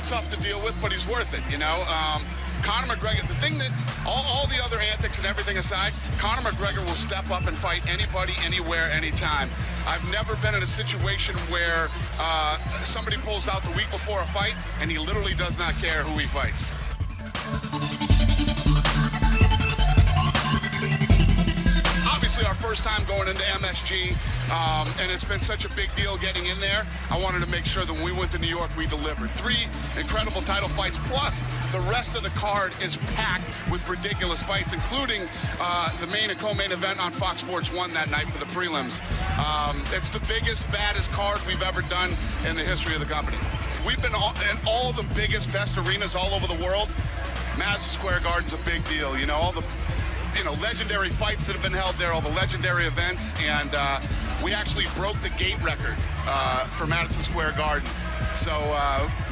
tough to deal with, but he's worth it, you know. Conor McGregor, the thing that, all the other antics and everything aside, Conor McGregor will step up and fight anybody, anywhere, anytime. I've never been in a situation where somebody pulls out the week before a fight and he literally does not care who he fights. Obviously our first time going into MSG, and it's been such a big deal getting in there. I wanted to make sure that when we went to New York, we delivered. 3 incredible title fights, plus the rest of the card is packed with ridiculous fights, including the main and co-main event on Fox Sports 1 that night for the prelims. It's the biggest, baddest card we've ever done in the history of the company. We've been in all the biggest, best arenas all over the world. Madison Square Garden's a big deal, you know, all the legendary fights that have been held there, all the legendary events, and we actually broke the gate record for Madison Square Garden. So,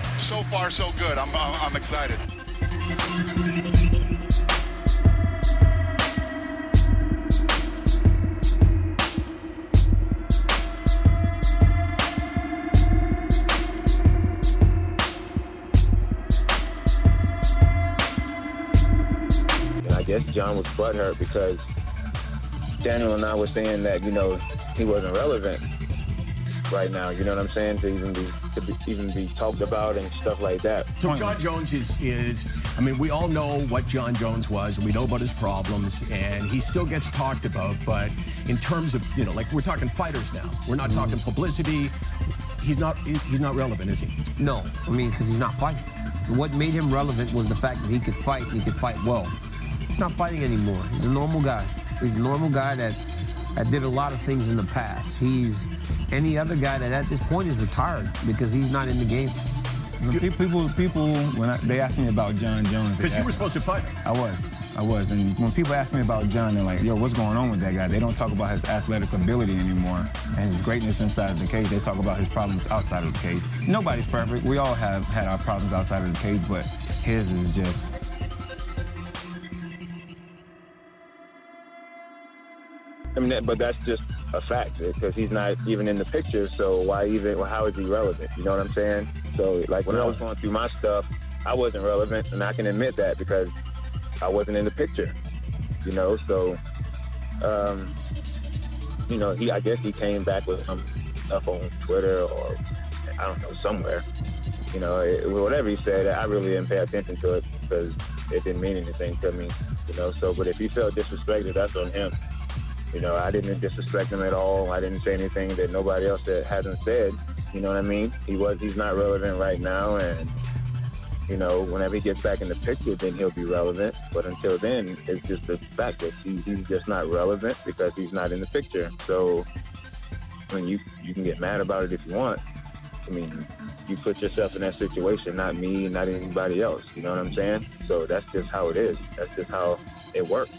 so far so good. I'm excited. I guess Jon was butthurt because Daniel and I were saying that, you know, he wasn't relevant right now, you know what I'm saying, to even be talked about and stuff like that. So Jon Jones is I mean, we all know what Jon Jones was, and we know about his problems, and he still gets talked about, but in terms of, you know, like, we're talking fighters now. We're not talking publicity. He's not relevant, is he? No, I mean, because he's not fighting. What made him relevant was the fact that he could fight, and he could fight well. He's not fighting anymore. He's a normal guy. He's a normal guy that did a lot of things in the past. He's any other guy that at this point is retired because he's not in the game. People when they ask me about Jon Jones, because you were supposed to fight him. I was, and when people ask me about Jon, they're like, "Yo, what's going on with that guy?" They don't talk about his athletic ability anymore and his greatness inside of the cage. They talk about his problems outside of the cage. Nobody's perfect. We all have had our problems outside of the cage, but his is just. I mean, but that's just a fact because he's not even in the picture. So how is he relevant? You know what I'm saying? So like when I was going through my stuff, I wasn't relevant, and I can admit that because I wasn't in the picture. You know, so you know, I guess he came back with some stuff on Twitter or I don't know, somewhere. You know, whatever he said, I really didn't pay attention to it because it didn't mean anything to me. You know, so but if he felt disrespected, that's on him. You know, I didn't disrespect him at all. I didn't say anything that nobody else hasn't said. You know what I mean? He's not relevant right now, and you know, whenever he gets back in the picture, then he'll be relevant. But until then, it's just the fact that he's just not relevant because he's not in the picture. So, I mean, you can get mad about it if you want. I mean, you put yourself in that situation, not me, not anybody else. You know what I'm saying? So that's just how it is. That's just how it works.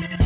Bye.